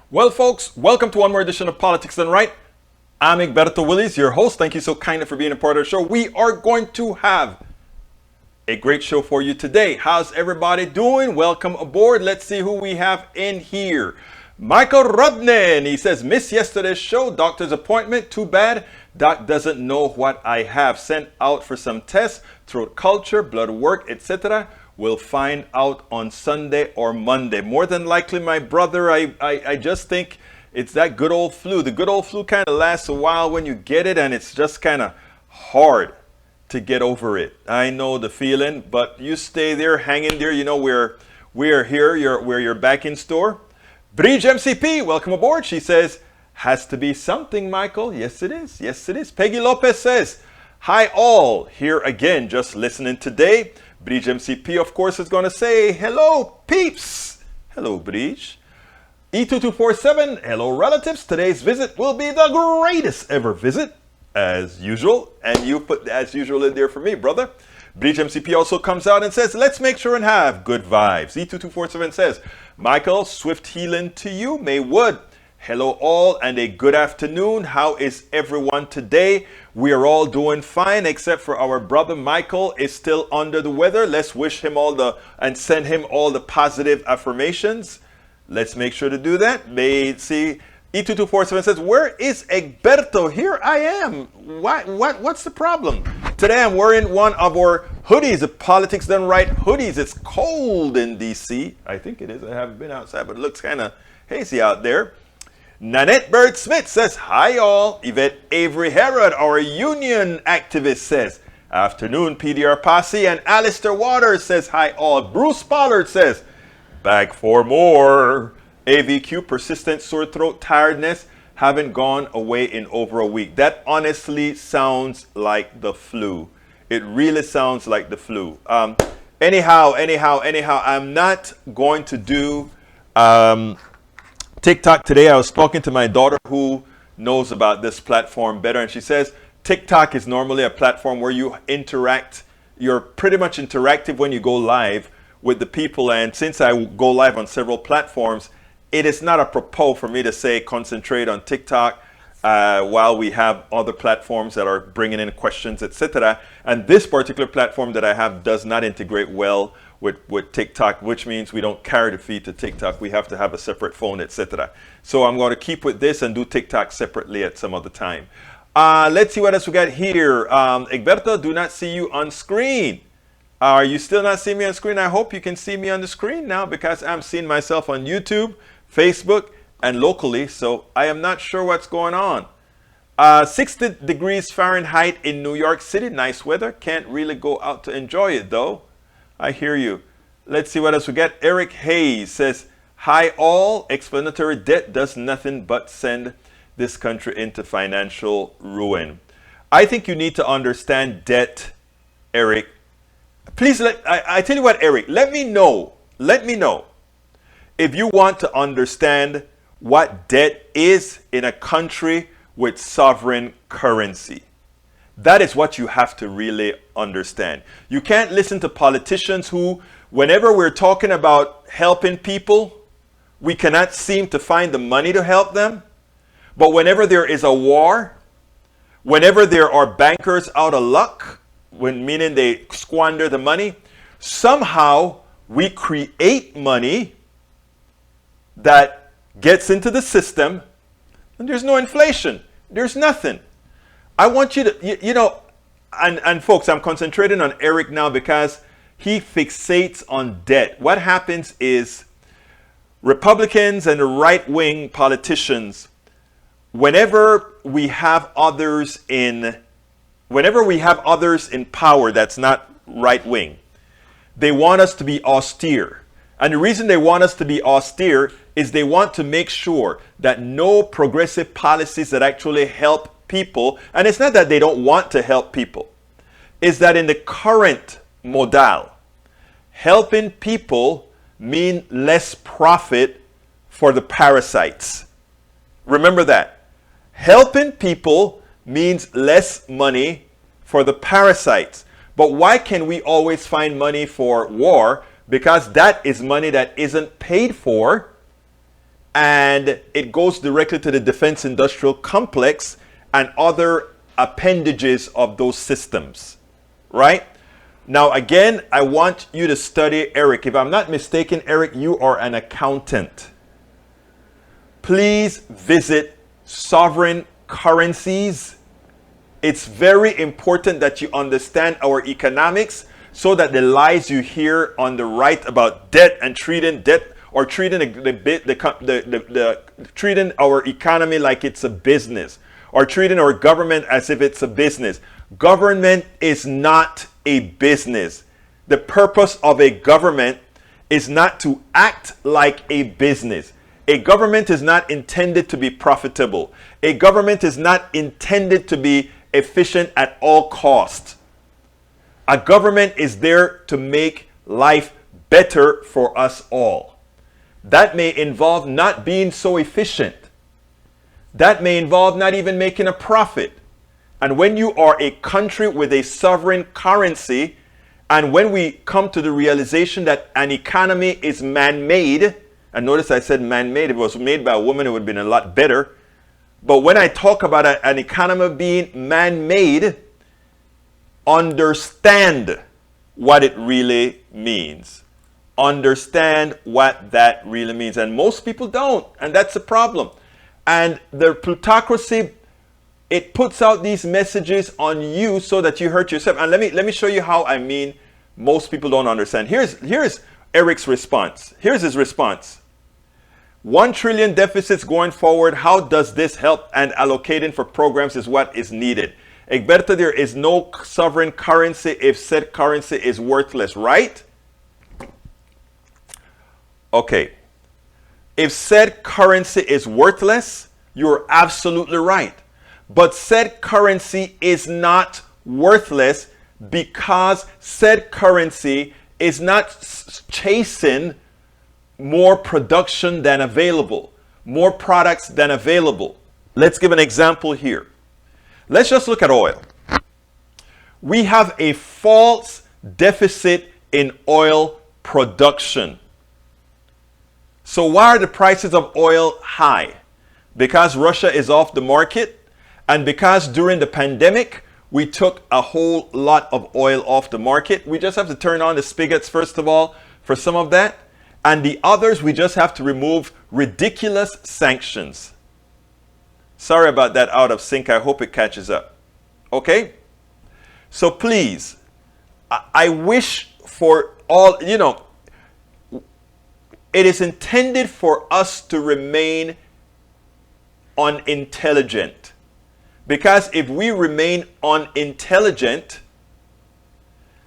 Well, folks, welcome to one more edition of Politics Done Right. I'm Egberto Willies, your host. Thank you so kindly for being a part of the show. We are going to have a great show for you today. How's everybody doing? Welcome aboard. Let's see who we have in here. Michael Rudnin, he says, missed yesterday's show, doctor's appointment, too bad. Doc doesn't know what I have. Sent out for some tests, throat culture, blood work, etc. We'll find out on Sunday or Monday. More than likely, my brother, I just think it's that good old flu. The good old flu kind of lasts a while when you get it, and it's just kind of hard to get over it. I know the feeling, but you stay there, hang in there. You know, we're here, we're your back in store. Bridge MCP, welcome aboard. She says, has to be something, Michael. Yes, it is. Yes, it is. Peggy Lopez says, hi all, here again, just listening today. Bridge MCP, of course, is going to say, hello, peeps. Hello, Bridge. E2247, hello, relatives. Today's visit will be the greatest ever visit, as usual. And you put as usual in there for me, brother. Bridge MCP also comes out and says, let's make sure and have good vibes. E2247 says, Michael, swift healing to you. May Wood. Hello all and a good afternoon. How is everyone today? We are all doing fine except for our brother Michael is still under the weather. Let's wish him and send him all the positive affirmations. Let's make sure to do that. See, E2247 says, where is Egberto? Here I am. What's the problem? Today I'm wearing one of our hoodies, the Politics Done Right hoodies. It's cold in DC. I think it is. I haven't been outside, but it looks kind of hazy out there. Nanette Bird Smith says, hi y'all. Yvette Avery Herod, our union activist, says, afternoon PDR Posse. And Alistair Waters says, hi all. Bruce Pollard says, back for more. AVQ, persistent sore throat, tiredness, haven't gone away in over a week. That honestly sounds like the flu. It really sounds like the flu. Anyhow, I'm not going to do TikTok today. I was talking to my daughter who knows about this platform better, and she says TikTok is normally a platform where you interact. You're pretty much interactive when you go live with the people, and since I go live on several platforms, it is not apropos for me to say concentrate on TikTok while we have other platforms that are bringing in questions, etc. And this particular platform that I have does not integrate well with TikTok, which means we don't carry the feed to TikTok. We have to have a separate phone, etc. So I'm going to keep with this and do TikTok separately at some other time. Let's see what else we got here. Egberto, do not see you on screen. Are you still not seeing me on screen? I hope you can see me on the screen now because I'm seeing myself on YouTube, Facebook, and locally. So I am not sure what's going on. 60 degrees Fahrenheit in New York City. Nice weather. Can't really go out to enjoy it though. I hear you. Let's see what else we get. Eric Hayes says, hi all. Explanatory debt does nothing but send this country into financial ruin. I think you need to understand debt, Eric. Please, I tell you what, Eric, let me know if you want to understand what debt is in a country with sovereign currency. That is what you have to really understand. You can't listen to politicians who, whenever we're talking about helping people, we cannot seem to find the money to help them. But whenever there is a war, whenever there are bankers out of luck, meaning they squander the money, somehow we create money that gets into the system and there's no inflation. There's nothing. I want you to, and folks, I'm concentrating on Eric now because he fixates on debt. What happens is Republicans and the right-wing politicians, whenever we have others in power that's not right-wing, they want us to be austere. And the reason they want us to be austere is they want to make sure that no progressive policies that actually help people, and it's not that they don't want to help people, is that in the current modal, helping people mean less profit for the parasites. Remember that. Helping people means less money for the parasites. But why can we always find money for war? Because that is money that isn't paid for and it goes directly to the defense industrial complex and other appendages of those systems, right? Now, again, I want you to study Eric. If I'm not mistaken, Eric, you are an accountant. Please visit Sovereign Currencies. It's very important that you understand our economics so that the lies you hear on the right about debt and treating debt or treating treating our economy like it's a business or treating our government as if it's a business. Government is not a business. The purpose of a government is not to act like a business. A government is not intended to be profitable. A government is not intended to be efficient at all costs. A government is there to make life better for us all. That may involve not being so efficient. That may involve not even making a profit. And when you are a country with a sovereign currency, and when we come to the realization that an economy is man-made, and notice I said man-made, if it was made by a woman, it would have been a lot better. But when I talk about an economy being man-made, understand what it really means. Understand what that really means. And most people don't, and that's a problem. And the plutocracy, it puts out these messages on you so that you hurt yourself. And let me show you how I mean most people don't understand. Here's Eric's response. Here's his response. 1 trillion deficits going forward. How does this help? And allocating for programs is what is needed. Egberto, there is no sovereign currency if said currency is worthless, right? Okay. If said currency is worthless, you're absolutely right. But said currency is not worthless because said currency is not chasing more production than available, more products than available. Let's give an example here. Let's just look at oil. We have a false deficit in oil production. So why are the prices of oil high? Because Russia is off the market, and because during the pandemic, we took a whole lot of oil off the market. We just have to turn on the spigots, first of all, for some of that. And the others, we just have to remove ridiculous sanctions. Sorry about that out of sync. I hope it catches up. Okay? So please, I wish for all, it is intended for us to remain unintelligent. Because if we remain unintelligent,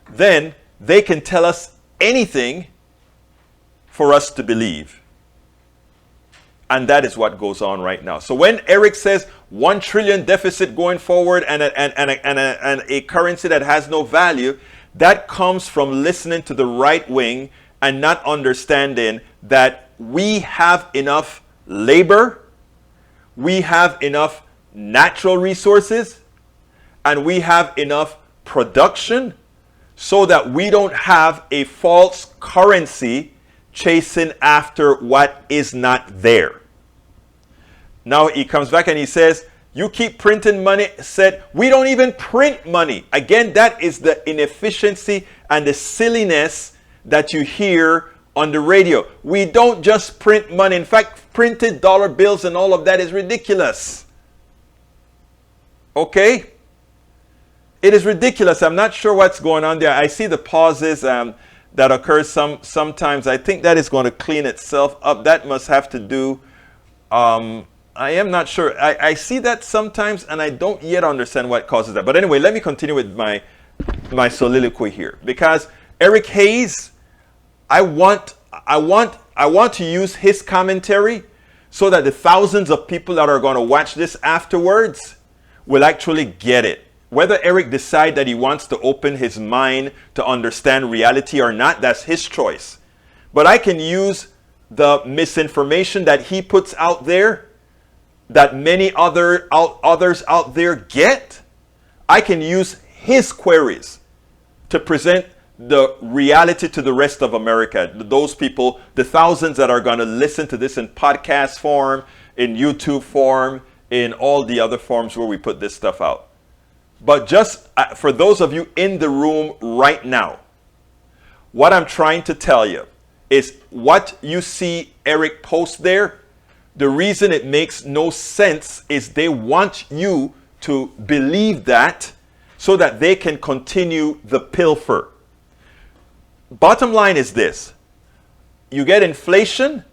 then they can tell us anything for us to believe. And that is what goes on right now. So when Eric says 1 trillion deficit going forward and a currency that has no value, that comes from listening to the right wing and not understanding that we have enough labor, we have enough natural resources, and we have enough production so that we don't have a false currency chasing after what is not there. Now he comes back and he says, you keep printing money. Said, we don't even print money. Again, that is the inefficiency and the silliness that you hear on the radio. We don't just print money. In fact, printed dollar bills and all of that is ridiculous. Okay? It is ridiculous. I'm not sure what's going on there. I see the pauses that occur sometimes. I think that is going to clean itself up. That must have to do, I am not sure. I see that sometimes and I don't yet understand what causes that. But anyway, let me continue with my soliloquy here. Because Eric Hayes, I want to use his commentary so that the thousands of people that are going to watch this afterwards will actually get it. Whether Eric decides that he wants to open his mind to understand reality or not, that's his choice. But I can use the misinformation that he puts out there, that many others out there get. I can use his queries to present the reality to the rest of America. Those people, the thousands that are going to listen to this in podcast form, in YouTube form, in all the other forms where we put this stuff out. But just for those of you in the room right now, what I'm trying to tell you is what you see Eric post there, the reason it makes no sense is they want you to believe that so that they can continue the pilfer. Bottom line is this: you get inflation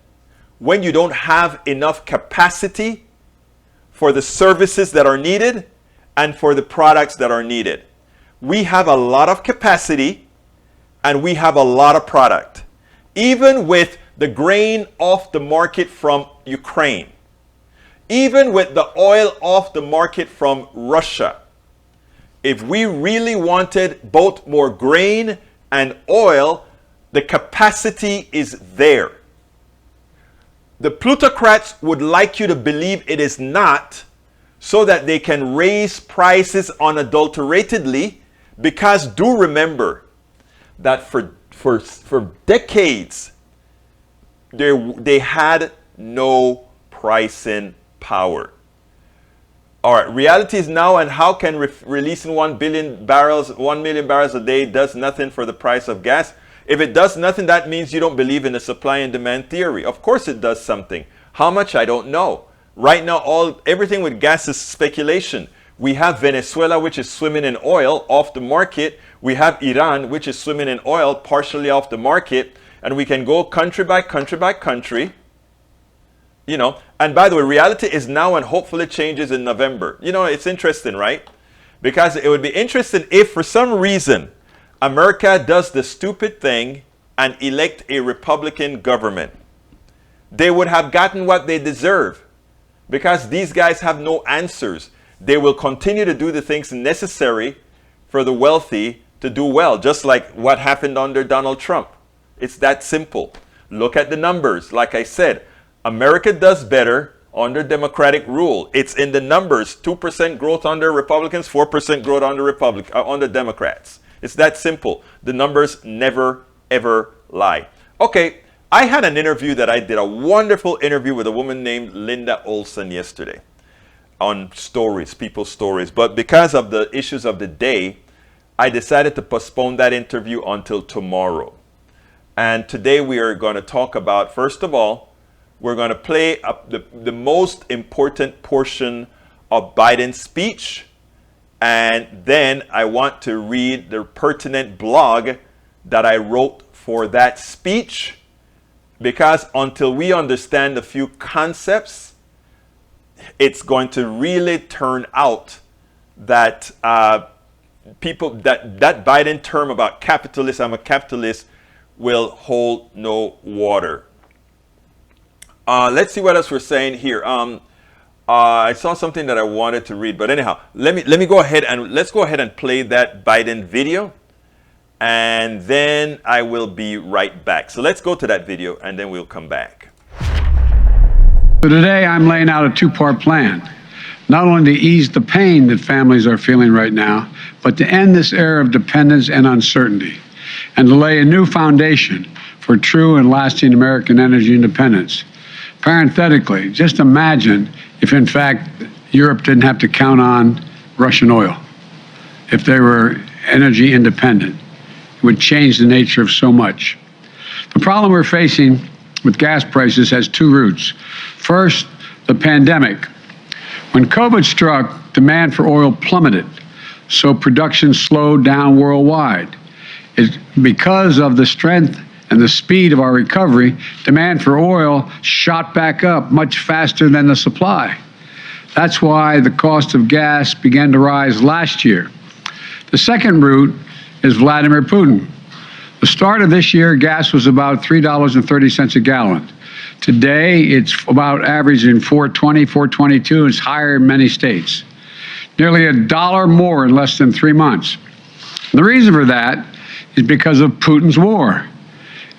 when you don't have enough capacity for the services that are needed and for the products that are needed. We have a lot of capacity and we have a lot of product. Even with the grain off the market from Ukraine, even with the oil off the market from Russia, if we really wanted both more grain and oil, the capacity is there. The plutocrats would like you to believe it is not, so that they can raise prices unadulteratedly, because do remember that for decades they had no pricing power. All right, reality is now, and how can releasing 1 million barrels a day does nothing for the price of gas? If it does nothing, that means you don't believe in the supply and demand theory. Of course it does something. How much, I don't know. Right now, everything with gas is speculation. We have Venezuela, which is swimming in oil, off the market. We have Iran, which is swimming in oil, partially off the market. And we can go country by country by country. You know, and by the way, reality is now, and hopefully it changes in November. You know, it's interesting, right? Because it would be interesting if for some reason America does the stupid thing and elect a Republican government. They would have gotten what they deserve, because these guys have no answers. They will continue to do the things necessary for the wealthy to do well, just like what happened under Donald Trump. It's that simple. Look at the numbers. Like I said, America does better under Democratic rule. It's in the numbers: 2% growth under Republicans, 4% growth under Democrats. It's that simple. The numbers never, ever lie. Okay, I had an interview that I did, a wonderful interview with a woman named Linda Olson yesterday on stories, people's stories. But because of the issues of the day, I decided to postpone that interview until tomorrow. And today we are going to talk about, first of all, we're going to play the most important portion of Biden's speech. And then I want to read the pertinent blog that I wrote for that speech, because until we understand a few concepts, it's going to really turn out that people, that Biden term about capitalist, I'm a capitalist, will hold no water. Let's see what else we're saying here. I saw something that I wanted to read, but anyhow, let me go ahead and let's go ahead and play that Biden video, and then I will be right back. So let's go to that video and then we'll come back. So today I'm laying out a two-part plan, not only to ease the pain that families are feeling right now, but to end this era of dependence and uncertainty, and to lay a new foundation for true and lasting American energy independence. Parenthetically, just imagine if, in fact, Europe didn't have to count on Russian oil. If they were energy independent, it would change the nature of so much. The problem we're facing with gas prices has two roots. First, the pandemic. When COVID struck, demand for oil plummeted, so production slowed down worldwide. Because of the strength and the speed of our recovery, demand for oil shot back up much faster than the supply. That's why the cost of gas began to rise last year. The second root is Vladimir Putin. The start of this year, gas was about $3.30 a gallon. Today, it's about averaging $4.20, $4.22. It's higher in many states. Nearly $1 more in less than 3 months. And the reason for that is because of Putin's war.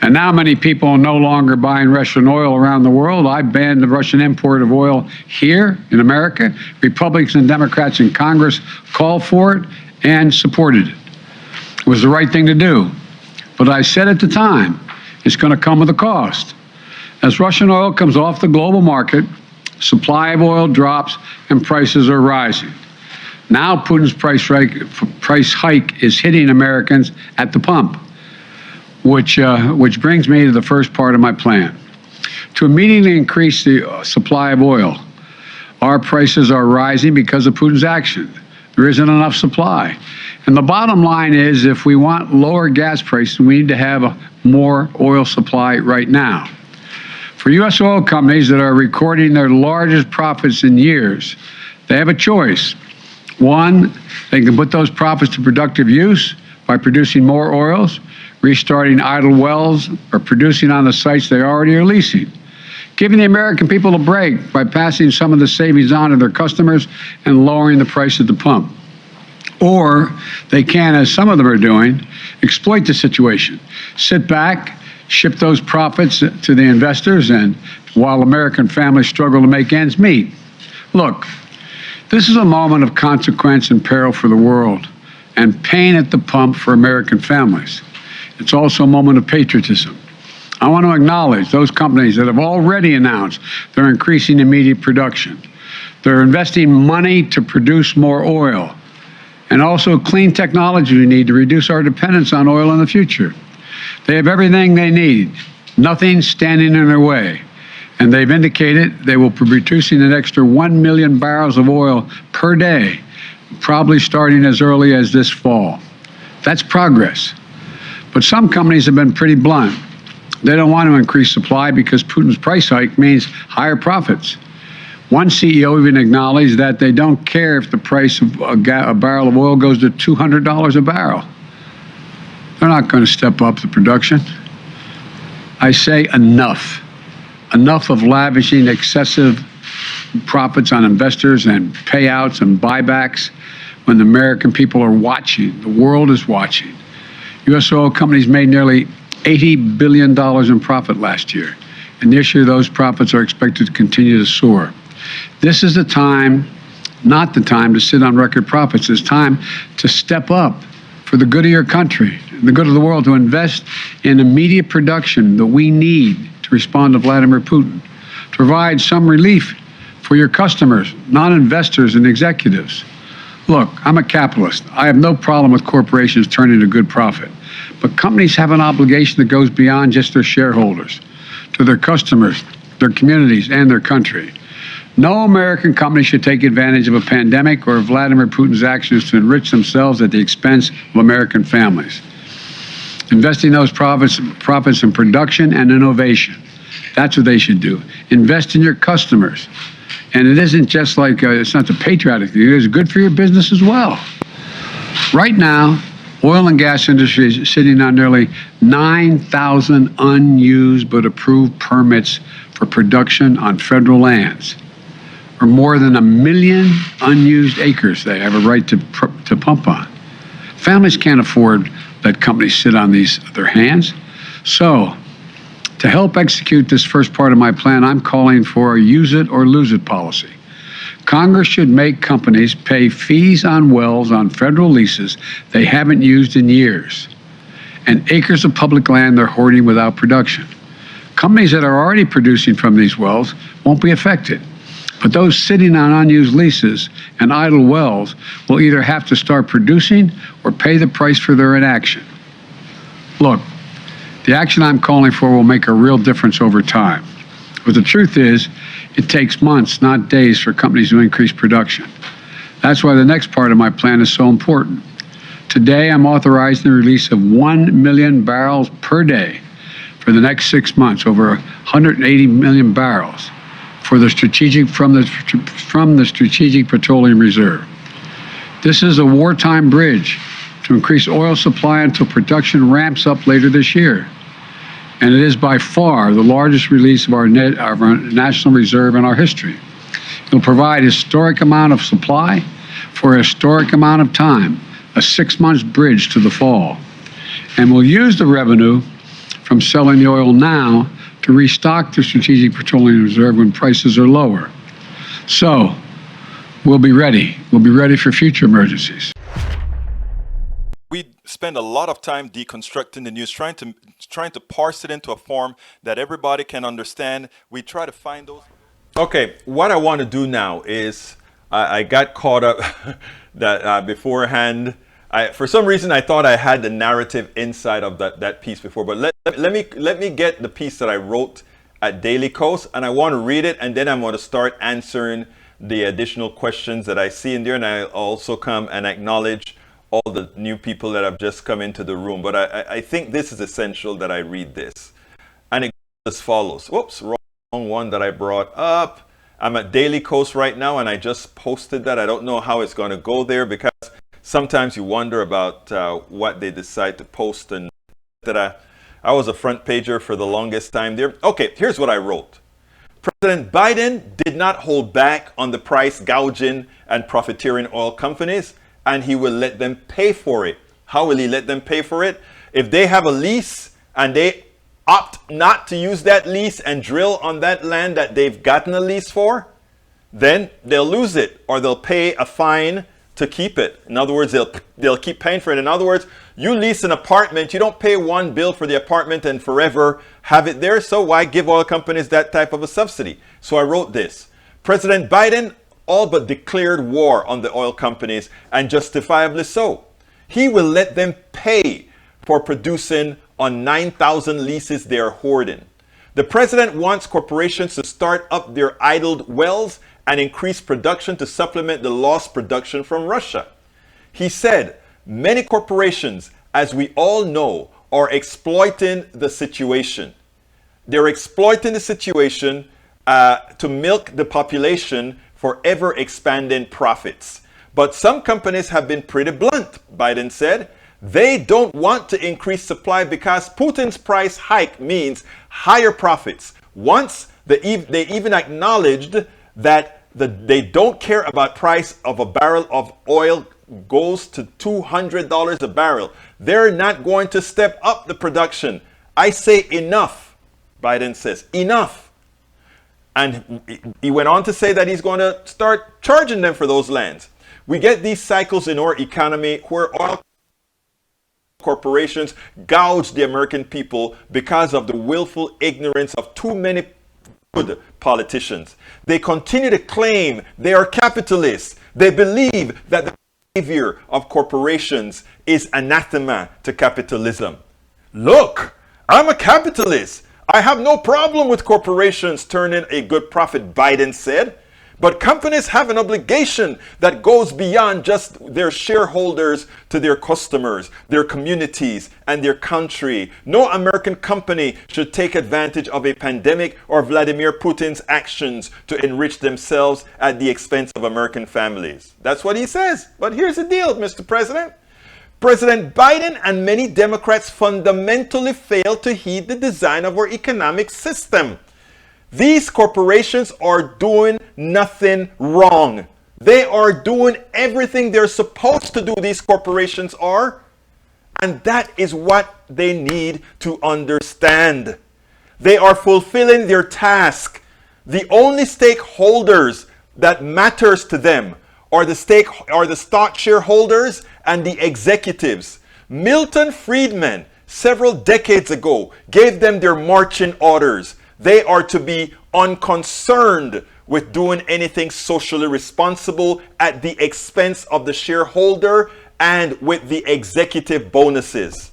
And now many people are no longer buying Russian oil around the world. I banned the Russian import of oil here in America. Republicans and Democrats in Congress called for it and supported it. It was the right thing to do. But I said at the time, it's going to come with a cost. As Russian oil comes off the global market, supply of oil drops and prices are rising. Now Putin's price hike is hitting Americans at the pump, which brings me to the first part of my plan. To immediately increase the supply of oil, our prices are rising because of Putin's action. There isn't enough supply. And the bottom line is, if we want lower gas prices, we need to have a more oil supply right now. For U.S. oil companies that are recording their largest profits in years, they have a choice. One, they can put those profits to productive use by producing more oils, restarting idle wells, or producing on the sites they already are leasing, giving the American people a break by passing some of the savings on to their customers and lowering the price at the pump. Or they can, as some of them are doing, exploit the situation, sit back, ship those profits to the investors, and while American families struggle to make ends meet. Look, this is a moment of consequence and peril for the world, and pain at the pump for American families. It's also a moment of patriotism. I want to acknowledge those companies that have already announced they're increasing immediate production. They're investing money to produce more oil, and also clean technology we need to reduce our dependence on oil in the future. They have everything they need, nothing standing in their way. And they've indicated they will be producing an extra 1 million barrels of oil per day, probably starting as early as this fall. That's progress. But some companies have been pretty blunt. They don't want to increase supply because Putin's price hike means higher profits. One CEO even acknowledged that they don't care if the price of a barrel of oil goes to $200 a barrel. They're not going to step up the production. I say enough. Enough of lavishing excessive profits on investors and payouts and buybacks when the American people are watching. The world is watching. U.S. oil companies made nearly $80 billion in profit last year, and this year those profits are expected to continue to soar. This is the time, not the time to sit on record profits. It's time to step up for the good of your country, the good of the world, to invest in immediate production that we need to respond to Vladimir Putin, to provide some relief for your customers, not investors and executives. Look, I'm a capitalist. I have no problem with corporations turning a good profit. But companies have an obligation that goes beyond just their shareholders, to their customers, their communities, and their country. No American company should take advantage of a pandemic or Vladimir Putin's actions to enrich themselves at the expense of American families. Investing those profits in production and innovation. That's what they should do. Invest in your customers. And it isn't just like, it's not the patriotic thing, it's good for your business as well. Right now, oil and gas industry is sitting on nearly 9,000 unused but approved permits for production on federal lands, or more than 1 million unused acres they have a right to pump on. Families can't afford that companies sit on their hands. So, to help execute this first part of my plan, I'm calling for a use it or lose it policy. Congress should make companies pay fees on wells on federal leases they haven't used in years, and acres of public land they're hoarding without production. Companies that are already producing from these wells won't be affected, but those sitting on unused leases and idle wells will either have to start producing or pay the price for their inaction. Look, the action I'm calling for will make a real difference over time. But the truth is, it takes months, not days, for companies to increase production. That's why the next part of my plan is so important. Today, I'm authorizing the release of 1 million barrels per day for the next 6 months, over 180 million barrels from the Strategic Petroleum Reserve. This is a wartime bridge to increase oil supply until production ramps up later this year. And it is by far the largest release of our national reserve in our history. It will provide a historic amount of supply for a historic amount of time, a 6-month bridge to the fall. And we'll use the revenue from selling the oil now to restock the Strategic Petroleum Reserve when prices are lower. So, we'll be ready. We'll be ready for future emergencies. We spend a lot of time deconstructing the news, trying to parse it into a form that everybody can understand. We try to find those. Okay, what I want to do now is I got caught up that beforehand. For some reason, I thought I had the narrative inside of that piece before, but let me get the piece that I wrote at Daily Kos, and I want to read it, and then I'm going to start answering the additional questions that I see in there, and I'll also come and acknowledge all the new people that have just come into the room. But I think this is essential that I read this. And it goes as follows. Whoops, wrong one that I brought up. I'm at Daily Kos right now, and I just posted that. I don't know how it's going to go there, because sometimes you wonder about what they decide to post. And that I was a front pager for the longest time there. Okay, here's what I wrote. President Biden did not hold back on the price gouging and profiteering oil companies, and he will let them pay for it. How will he let them pay for it? If they have a lease and they opt not to use that lease and drill on that land that they've gotten a lease for, then they'll lose it, or they'll pay a fine to keep it. In other words, they'll keep paying for it. In other words, you lease an apartment, you don't pay one bill for the apartment and forever have it there. So why give oil companies that type of a subsidy? So I wrote this. President Biden all but declared war on the oil companies, and justifiably so. He will let them pay for producing on 9,000 leases they are hoarding. The president wants corporations to start up their idled wells and increase production to supplement the lost production from Russia. He said, many corporations, as we all know, are exploiting the situation. They're exploiting the situation to milk the population for ever expanding profits. But some companies have been pretty blunt, Biden said. They don't want to increase supply because Putin's price hike means higher profits. Once they even acknowledged that they don't care about price of a barrel of oil goes to $200 a barrel. They're not going to step up the production. I say enough, Biden says, enough. And he went on to say that he's going to start charging them for those lands. We get these cycles in our economy where oil corporations gouge the American people because of the willful ignorance of too many good politicians. They continue to claim they are capitalists. They believe that the behavior of corporations is anathema to capitalism. Look, I'm a capitalist. I have no problem with corporations turning a good profit, Biden said. But companies have an obligation that goes beyond just their shareholders to their customers, their communities, and their country. No American company should take advantage of a pandemic or Vladimir Putin's actions to enrich themselves at the expense of American families. That's what he says. But here's the deal, Mr. President. President Biden and many Democrats fundamentally fail to heed the design of our economic system. These corporations are doing nothing wrong. They are doing everything they're supposed to do, these corporations are. And that is what they need to understand. They are fulfilling their task. The only stakeholders that matters to them are the stock shareholders and the executives. Milton Friedman, several decades ago, gave them their marching orders. They are to be unconcerned with doing anything socially responsible at the expense of the shareholder and with the executive bonuses.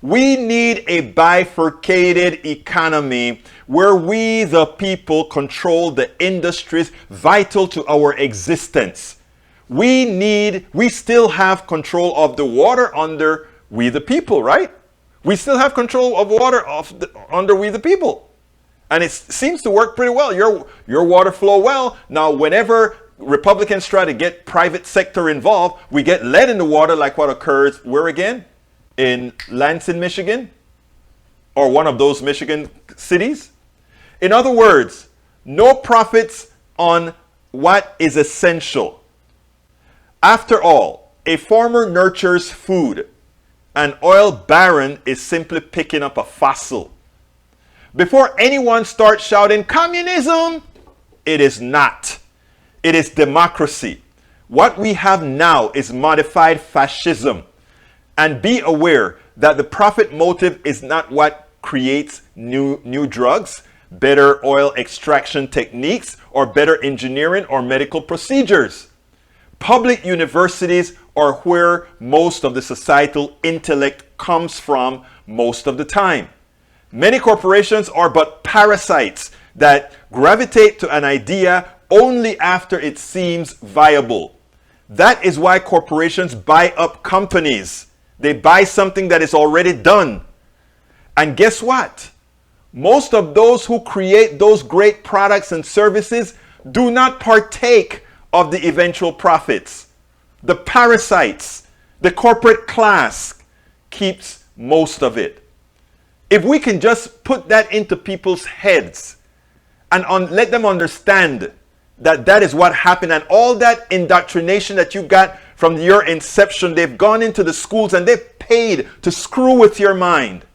We need a bifurcated economy where we, the people, control the industries vital to our existence. We still have control of the water under we the people, right? We still have control of water under we the people. And it seems to work pretty well. Your water flow well. Now, whenever Republicans try to get private sector involved, we get lead in the water like what occurs, where again? In Lansing, Michigan? Or one of those Michigan cities? In other words, no profits on what is essential. After all, a farmer nurtures food. An oil baron is simply picking up a fossil. Before anyone starts shouting communism, it is not. It is democracy. What we have now is modified fascism. And be aware that the profit motive is not what creates new drugs, better oil extraction techniques, or better engineering or medical procedures. Public universities are where most of the societal intellect comes from most of the time. Many corporations are but parasites that gravitate to an idea only after it seems viable. That is why corporations buy up companies. They buy something that is already done. And guess what? Most of those who create those great products and services do not partake of the eventual profits. The parasites, the corporate class, keeps most of it. If we can just put that into people's heads and let them understand that that is what happened, and all that indoctrination that you got from your inception, they've gone into the schools and they've paid to screw with your mind.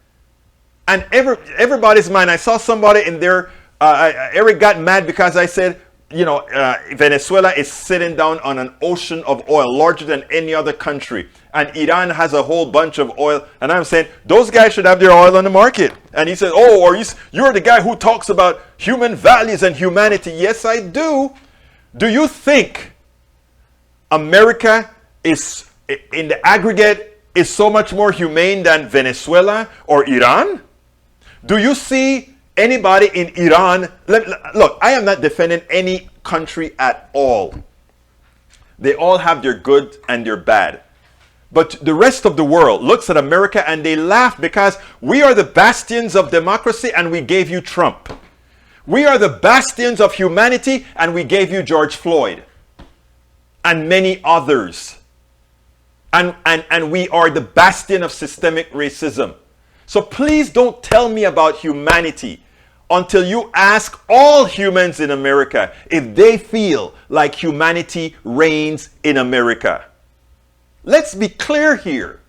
And everybody's mind. I saw somebody in there, Eric got mad because I said, Venezuela is sitting down on an ocean of oil larger than any other country. And Iran has a whole bunch of oil. And I'm saying, those guys should have their oil on the market. And he said, you're the guy who talks about human values and humanity. Yes, I do. Do you think America is, in the aggregate, is so much more humane than Venezuela or Iran? Do you see anybody in Iran? Look, I am not defending any country at all. They all have their good and their bad. But the rest of the world looks at America and they laugh because we are the bastions of democracy and we gave you Trump. We are the bastions of humanity and we gave you George Floyd and many others. And we are the bastion of systemic racism. So please don't tell me about humanity until you ask all humans in America if they feel like humanity reigns in America. Let's be clear here.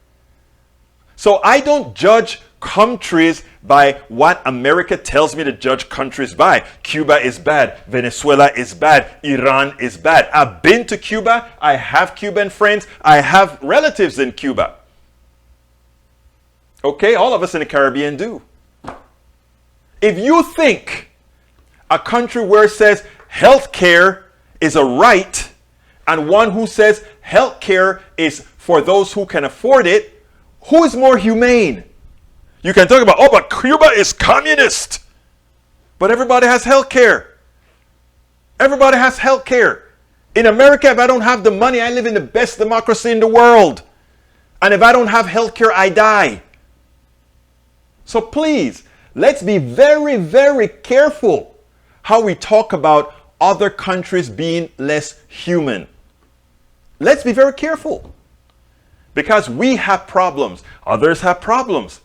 So I don't judge countries by what America tells me to judge countries by. Cuba is bad. Venezuela is bad. Iran is bad. I've been to Cuba. I have Cuban friends. I have relatives in Cuba. Okay, all of us in the Caribbean do. If you think a country where it says healthcare is a right and one who says healthcare is for those who can afford it, who is more humane? You can talk about, but Cuba is communist. But everybody has healthcare. Everybody has healthcare. In America, if I don't have the money, I live in the best democracy in the world. And if I don't have healthcare, I die. So please, let's be very, very careful how we talk about other countries being less human. Let's be very careful. Because we have problems. Others have problems.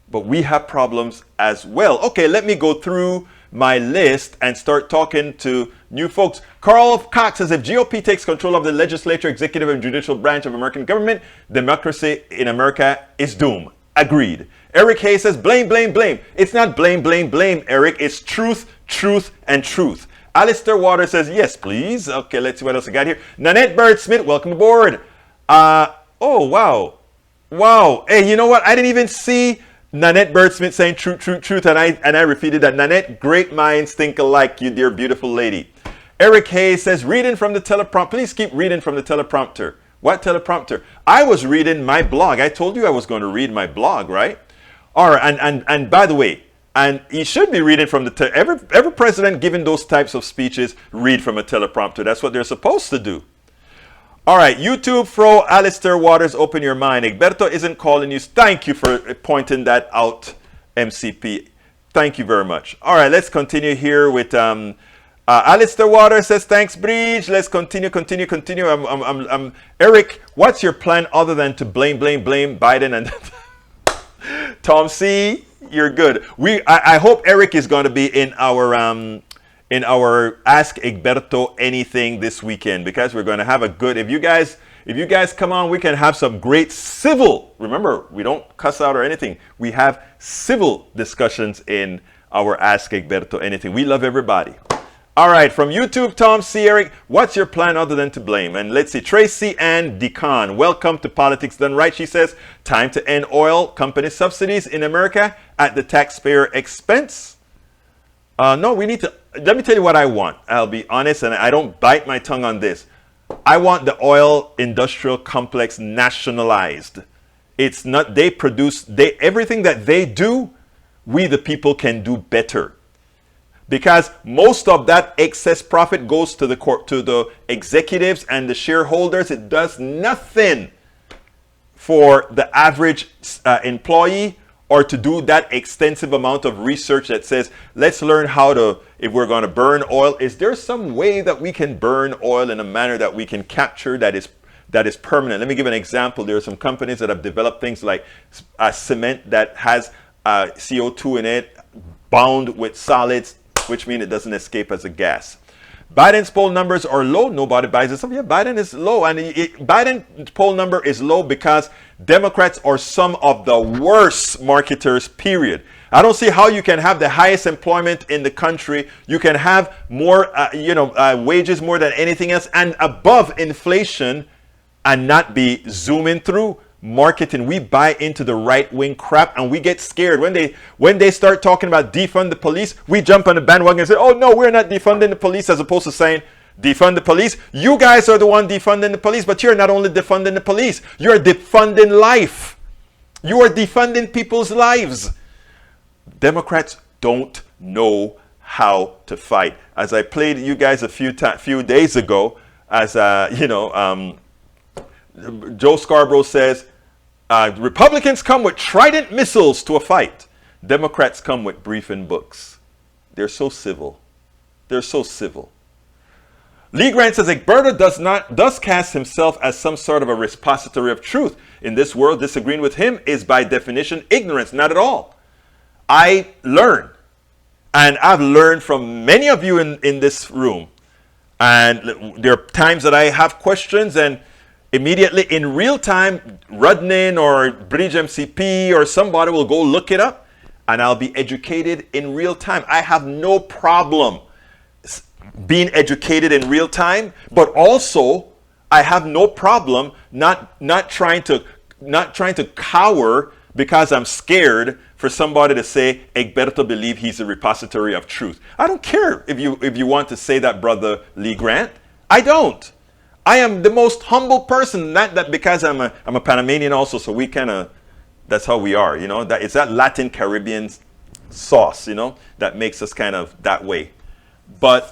But we have problems as well. Okay, let me go through my list and start talking to new folks. Carl Cox says, if GOP takes control of the legislature, executive, and judicial branch of American government, democracy in America is doomed. Agreed. Eric Hayes says, blame, blame, blame. It's not blame, blame, blame, Eric. It's truth, truth, and truth. Alistair Waters says, yes, please. Okay, let's see what else I got here. Nanette Bird-Smith, welcome aboard. Oh, wow. Wow. Hey, you know what? I didn't even see Nanette Bird-Smith saying truth, truth, truth, and I repeated that. Nanette, great minds think alike, you dear beautiful lady. Eric Hayes says, reading from the teleprompter. Please keep reading from the teleprompter. What teleprompter? I was reading my blog. I told you I was going to read my blog, right? All right, and by the way, and you should be reading from the every president giving those types of speeches read from a teleprompter. That's what they're supposed to do. All right, YouTube Fro Alistair Waters, open your mind. Egberto isn't calling you. Thank you for pointing that out, MCP. Thank you very much. All right, let's continue here with Alistair Waters says, thanks, Bridge. Let's continue. Eric, what's your plan other than to blame Biden and Tom C? You're good. I hope Eric is going to be in our Ask Egberto Anything this weekend, because we're going to have a good, if you guys come on, we can have some great civil, remember, we don't cuss out or anything. We have civil discussions in our Ask Egberto Anything. We love everybody. All right, from YouTube, Tom C. Eric, what's your plan other than to blame? And let's see, Tracy Ann Deacon, welcome to Politics Done Right. She says, time to end oil company subsidies in America at the taxpayer expense. No, we need to, let me tell you what I want. I'll be honest, and I don't bite my tongue on this. I want the oil industrial complex nationalized. It's not, they produce, everything that they do, we the people can do better. Because most of that excess profit goes to the executives and the shareholders. It does nothing for the average employee, or to do that extensive amount of research that says, let's learn how to, if we're going to burn oil, is there some way that we can burn oil in a manner that we can capture that is permanent? Let me give an example. There are some companies that have developed things like cement that has CO2 in it, bound with solids, which means it doesn't escape as a gas. Biden's poll numbers are low. Nobody buys this. Yeah, Biden is low. And Biden's poll number is low because Democrats are some of the worst marketers, period. I don't see how you can have the highest employment in the country. You can have more, wages more than anything else and above inflation and not be zooming through marketing. We buy into the right-wing crap and we get scared when they start talking about defund the police. We jump on the bandwagon and say, oh no, we're not defunding the police, as opposed to saying defund the police. You guys are the one defunding the police, but you're not only defunding the police, you're defunding life. You are defunding people's lives. Democrats don't know how to fight. As I played you guys a few days ago, as Joe Scarborough says, Republicans come with Trident missiles to a fight. Democrats come with briefing books. They're so civil. They're so civil. Lee Grant says Egberto does cast himself as some sort of a repository of truth. In this world, disagreeing with him is by definition ignorance. Not at all. I learn. And I've learned from many of you in this room. And there are times that I have questions, and immediately in real time, Rudnin or Bridge MCP or somebody will go look it up, and I'll be educated in real time. I have no problem being educated in real time, but also I have no problem not trying to cower because I'm scared for somebody to say Egberto believe he's a repository of truth. I don't care if you want to say that, Brother Lee Grant. I don't. I am the most humble person, not that because I'm a Panamanian also, so we kind of, that's how we are, that it's that Latin Caribbean sauce, that makes us kind of that way. But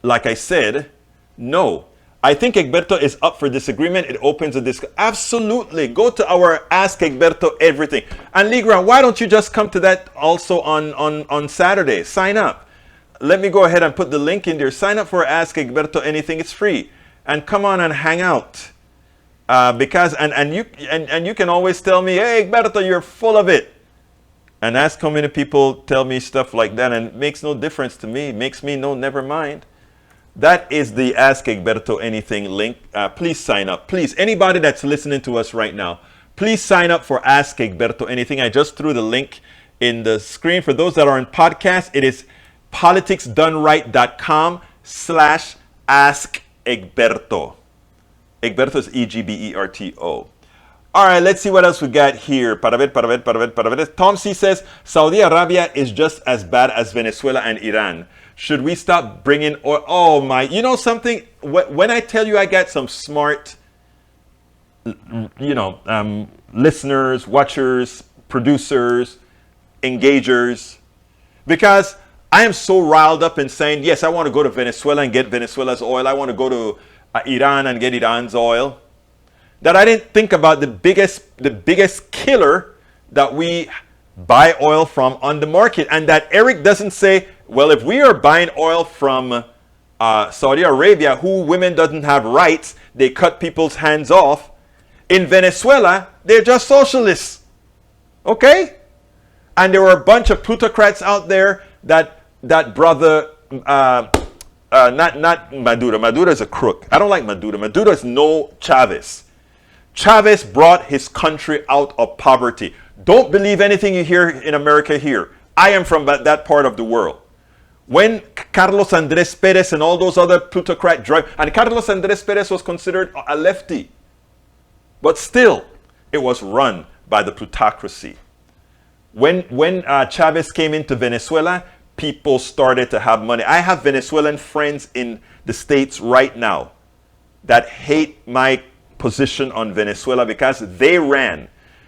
like I said, no. I think Egberto is up for disagreement. It opens a discussion. Absolutely. Go to our Ask Egberto Everything. And Lee Grant, why don't you just come to that also on Saturday? Sign up. Let me go ahead and put the link in there. Sign up for Ask Egberto Anything. It's free. And come on and hang out. Because you can always tell me, hey, Egberto, you're full of it. And ask how many people tell me stuff like that, and it makes no difference to me. It makes me know, never mind. That is the Ask Egberto Anything link. Please sign up. Please, anybody that's listening to us right now, please sign up for Ask Egberto Anything. I just threw the link in the screen. For those that are in podcast, it is politicsdoneright.com/Ask Egberto. Egberto is Egberto. All right, let's see what else we got here. Para ver. Tom C says, Saudi Arabia is just as bad as Venezuela and Iran. Should we stop bringing oil? Oh my, you know something? When I tell you I got some smart, listeners, watchers, producers, engagers, because I am so riled up in saying, yes, I want to go to Venezuela and get Venezuela's oil. I want to go to Iran and get Iran's oil. That I didn't think about the biggest killer that we buy oil from on the market. And that Eric doesn't say, well, if we are buying oil from Saudi Arabia, who women doesn't have rights, they cut people's hands off. In Venezuela, they're just socialists. Okay? And there were a bunch of plutocrats out there that brother, not Maduro. Maduro is a crook. I don't like Maduro. Maduro is no Chavez. Chavez brought his country out of poverty. Don't believe anything you hear in America here. I am from that part of the world. When Carlos Andres Perez and all those other plutocrats drive, and Carlos Andres Perez was considered a lefty, but still, it was run by the plutocracy. When Chavez came into Venezuela, people started to have money. I have Venezuelan friends in the States right now that hate my position on Venezuela because they ran.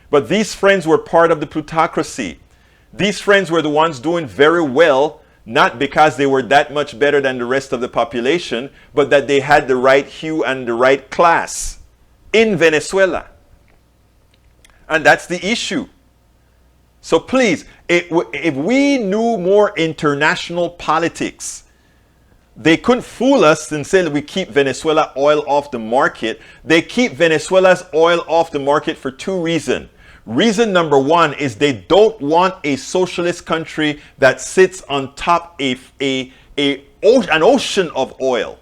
But these friends were part of the plutocracy. These friends were the ones doing very well, not because they were that much better than the rest of the population, but that they had the right hue and the right class in Venezuela. And that's the issue. So please, if we knew more international politics, they couldn't fool us and say that we keep Venezuela oil off the market. They keep Venezuela's oil off the market for two reasons. Reason number one is they don't want a socialist country that sits on top an ocean of oil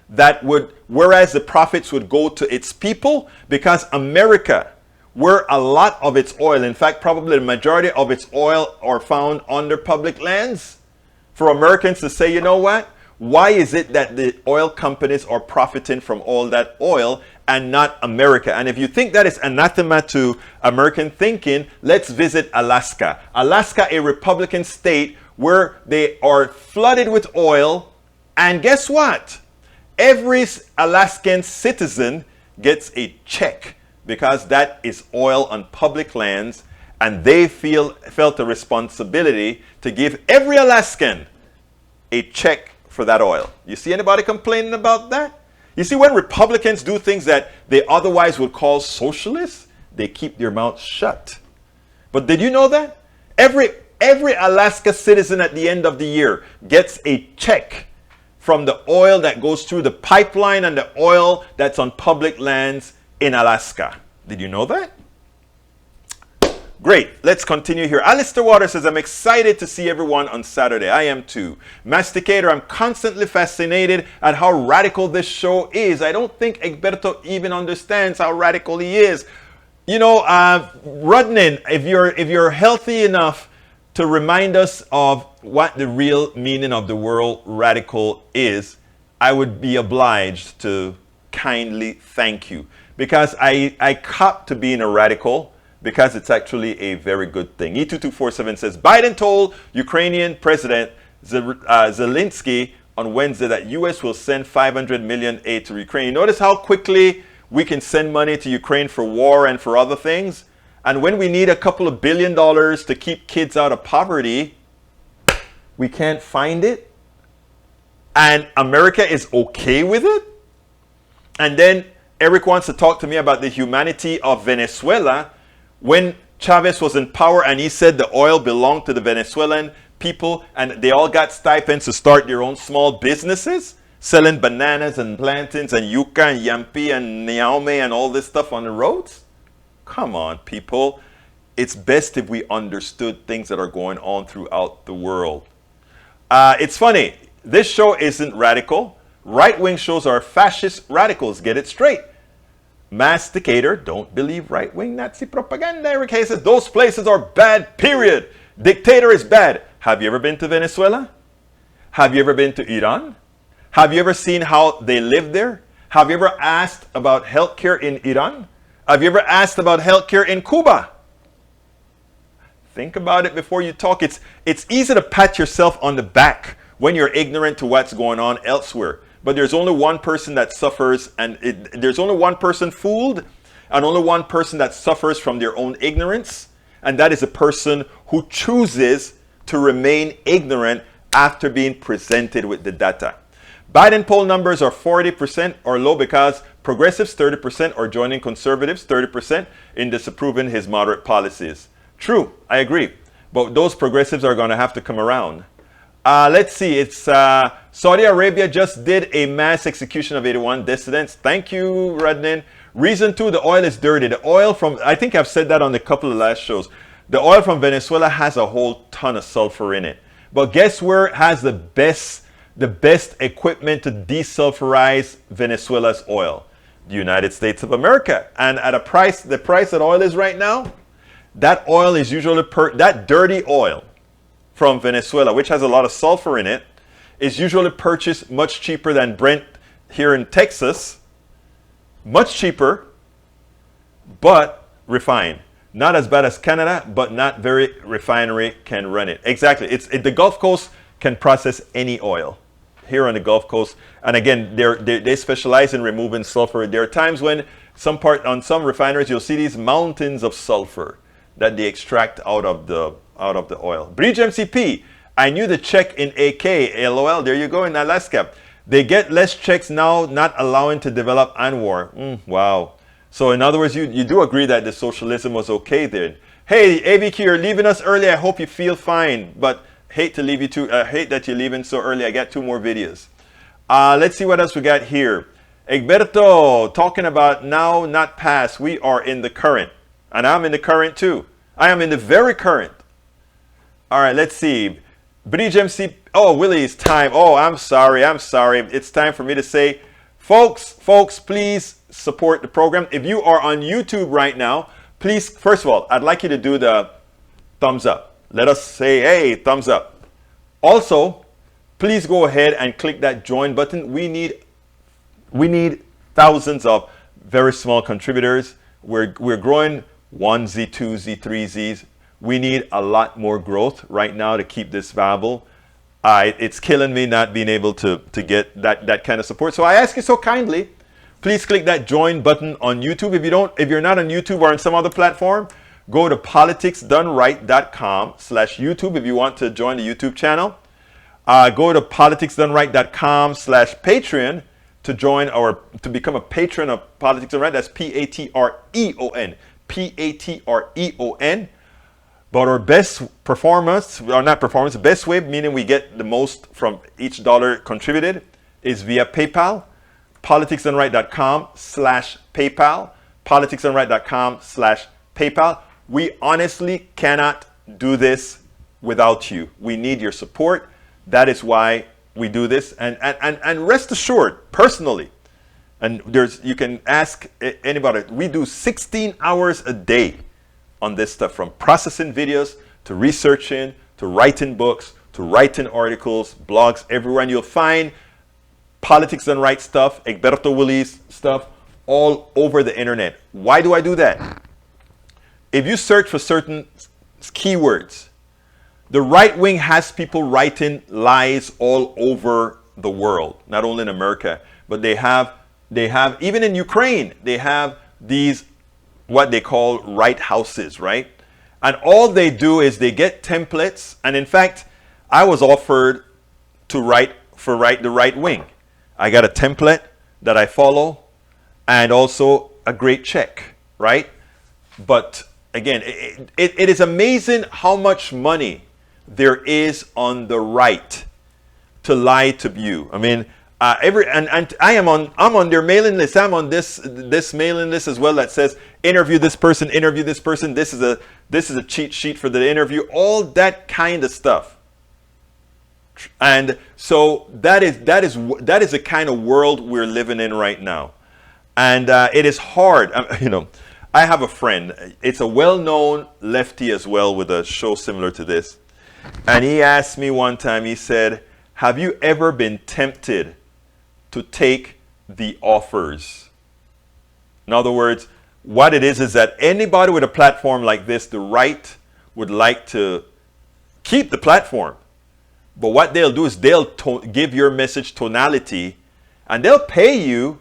that would, whereas the profits would go to its people, because America, where a lot of its oil, in fact, probably the majority of its oil are found under public lands, for Americans to say, you know what? Why is it that the oil companies are profiting from all that oil and not America? And if you think that is anathema to American thinking, let's visit Alaska. Alaska, a Republican state where they are flooded with oil. And guess what? Every Alaskan citizen gets a check because that is oil on public lands. And they felt a responsibility to give every Alaskan a check for that oil. You see anybody complaining about that? You see, when Republicans do things that they otherwise would call socialists, they keep their mouths shut. But did you know that? Every Alaska citizen at the end of the year gets a check from the oil that goes through the pipeline and the oil that's on public lands in Alaska. Did you know that? Great. Let's continue here. Alistair Waters says, I'm excited to see everyone on Saturday. I am too. Masticator, I'm constantly fascinated at how radical this show is. I don't think Egberto even understands how radical he is. You know, Rudnin, if you're healthy enough to remind us of what the real meaning of the word radical is, I would be obliged to kindly thank you. Because I cop to being a radical, because it's actually a very good thing. E2247 says, Biden told Ukrainian President Zelensky on Wednesday that U.S. will send $500 million aid to Ukraine. Notice how quickly we can send money to Ukraine for war and for other things. And when we need a couple of $1 billion to keep kids out of poverty, we can't find it. And America is okay with it. And then Eric wants to talk to me about the humanity of Venezuela. When Chavez was in power and he said the oil belonged to the Venezuelan people and they all got stipends to start their own small businesses, selling bananas and plantains and yucca and yampi and niaume and all this stuff on the roads. Come on, people. It's best if we understood things that are going on throughout the world. It's funny. This show isn't radical. Right-wing shows are fascist radicals. Get it straight. Masticator, don't believe right-wing Nazi propaganda. Eric Hayes says, those places are bad, period. Dictator is bad. Have you ever been to Venezuela? Have you ever been to Iran? Have you ever seen how they live there? Have you ever asked about healthcare in Iran? Have you ever asked about healthcare in Cuba? Think about it before you talk. It's easy to pat yourself on the back when you're ignorant to what's going on elsewhere. But there's only one person that suffers, and there's only one person fooled, and only one person that suffers from their own ignorance, and that is a person who chooses to remain ignorant after being presented with the data. Biden poll numbers are 40% or low because progressives 30% are joining conservatives 30% in disapproving his moderate policies. True, I agree, but those progressives are going to have to come around. Let's see, it's Saudi Arabia just did a mass execution of 81 dissidents. Thank you, Rudnin. Reason 2, the oil is dirty. The oil from, I think I've said that on a couple of last shows. The oil from Venezuela has a whole ton of sulfur in it. But guess where it has the best equipment to desulfurize Venezuela's oil? The United States of America. And at the price that oil is right now, that oil is usually, that dirty oil from Venezuela, which has a lot of sulfur in it, is usually purchased much cheaper than Brent here in Texas. Much cheaper, but refined. Not as bad as Canada, but not very refinery can run it. Exactly. The Gulf Coast can process any oil here on the Gulf Coast. And again, they specialize in removing sulfur. There are times when on some refineries, you'll see these mountains of sulfur that they extract out of the oil. Bridge MCP, I knew the check in AK, LOL, there you go in Alaska. They get less checks now, not allowing to develop Anwar. Wow. So in other words, you do agree that the socialism was okay then. Hey, ABQ, you're leaving us early. I hope you feel fine, but hate to leave you too. Hate that you're leaving so early. I got 2 more videos. Let's see what else we got here. Egberto, talking about now, not past. We are in the current. And I'm in the current too. I am in the very current. All right, let's see. Bridge MC. Oh, Willie, it's time. Oh, I'm sorry. It's time for me to say, folks, please support the program. If you are on YouTube right now, please, first of all, I'd like you to do the thumbs up. Let us say, hey, thumbs up. Also, please go ahead and click that join button. We need thousands of very small contributors. We're growing 1Z, 2Z, 3Zs. We need a lot more growth right now to keep this viable. It's killing me not being able to get that kind of support. So I ask you so kindly, please click that join button on YouTube. If you're not on YouTube or on some other platform, go to politicsdoneright.com/YouTube if you want to join the YouTube channel. Go to politicsdoneright.com/Patreon to join or to become a patron of Politics Done Right. That's Patreon. Patreon. But our best performance, or not performance, the best way, meaning we get the most from each dollar contributed, is via PayPal. politicsdoneright.com/PayPal. politicsdoneright.com/PayPal. We honestly cannot do this without you. We need your support. That is why we do this. And rest assured, personally, and you can ask anybody, we do 16 hours a day on this stuff, from processing videos to researching to writing books to writing articles, blogs, everywhere. And you'll find Politics Done Right stuff, Egberto Willies stuff all over the internet. Why do I do that? If you search for certain keywords, the right wing has people writing lies all over the world, not only in America, but they have even in Ukraine, they have these what they call right houses, right? And all they do is they get templates. And in fact, I was offered to write the right wing. I got a template that I follow and also a great check, right? But again, it is amazing how much money there is on the right to lie to you. I mean, and I'm on their mailing list. I'm on this mailing list as well that says interview this person. This is a cheat sheet for the interview. All that kind of stuff. And so that is the kind of world we're living in right now, and it is hard. I have a friend. It's a well-known lefty as well with a show similar to this, and he asked me one time. He said, "Have you ever been tempted to take the offers?" In other words, what it is that anybody with a platform like this, the right would like to keep the platform. But what they'll do is they'll give your message tonality, and they'll pay you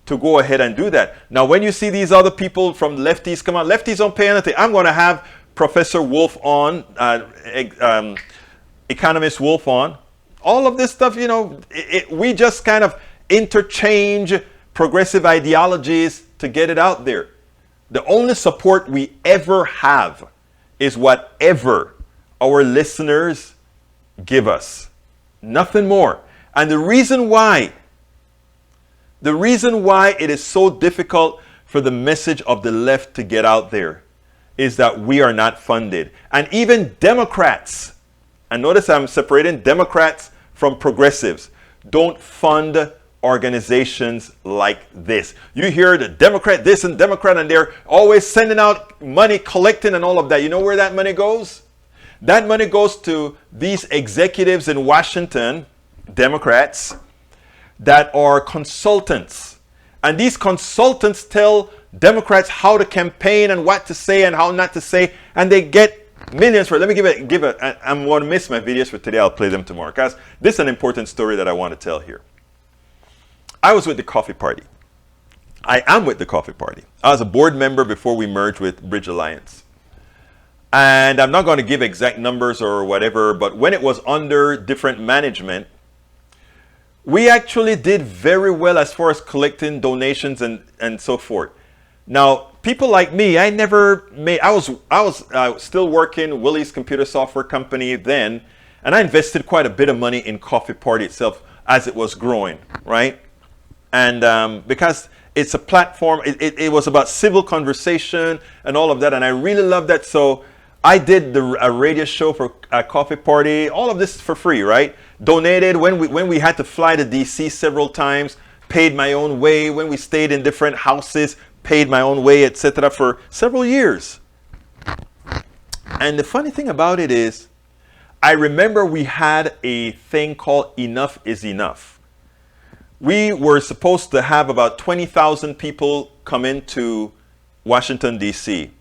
to go ahead and do that. Now, when you see these other people from lefties come out, lefties don't pay anything. I'm going to have Professor Wolf on, Economist Wolf on. All of this stuff, we just kind of interchange progressive ideologies to get it out there. The only support we ever have is whatever our listeners give us. Nothing more. And the reason why it is so difficult for the message of the left to get out there is that we are not funded. And even Democrats, and notice I'm separating Democrats from progressives, don't fund organizations like this. You hear the Democrat this and Democrat, and they're always sending out money, collecting and all of that. You know where that money goes? That money goes to these executives in Washington, Democrats that are consultants. And these consultants tell Democrats how to campaign and what to say and how not to say, and they get millions for it. Let me I'm going to miss my videos for today. I'll play them tomorrow, because this is an important story that I want to tell here. I was with the coffee party. I am with the coffee party. I was a board member before we merged with Bridge Alliance. And I'm not going to give exact numbers or whatever, but when it was under different management, we actually did very well as far as collecting donations and so forth. Now, people like me, I was still working Willie's computer software company then, and I invested quite a bit of money in Coffee Party itself as it was growing, right? And because it's a platform, it was about civil conversation and all of that, and I really loved that. So I did a radio show for a Coffee Party, all of this for free, right? Donated when we had to fly to DC several times, paid my own way. When we stayed in different houses, paid my own way, etc. for several years. And the funny thing about it is, I remember we had a thing called Enough is Enough. We were supposed to have about 20,000 people come into Washington, D.C.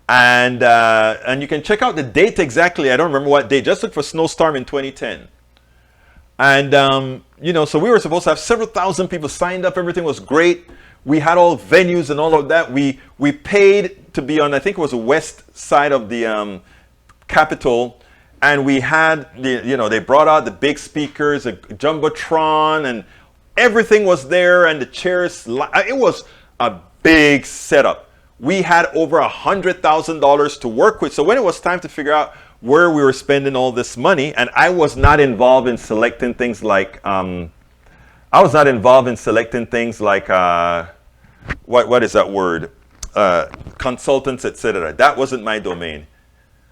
And you can check out the date exactly. I don't remember what date. Just look for snowstorm in 2010. And, so we were supposed to have several thousand people signed up. Everything was great. We had all venues and all of that. We paid to be on, I think it was the west side of the Capitol. And we had, they brought out the big speakers, a Jumbotron, and everything was there. And the chairs, it was a big setup. We had over $100,000 to work with. So when it was time to figure out where we were spending all this money, and I was not involved in selecting things like, what is that word? Consultants, etc. That wasn't my domain.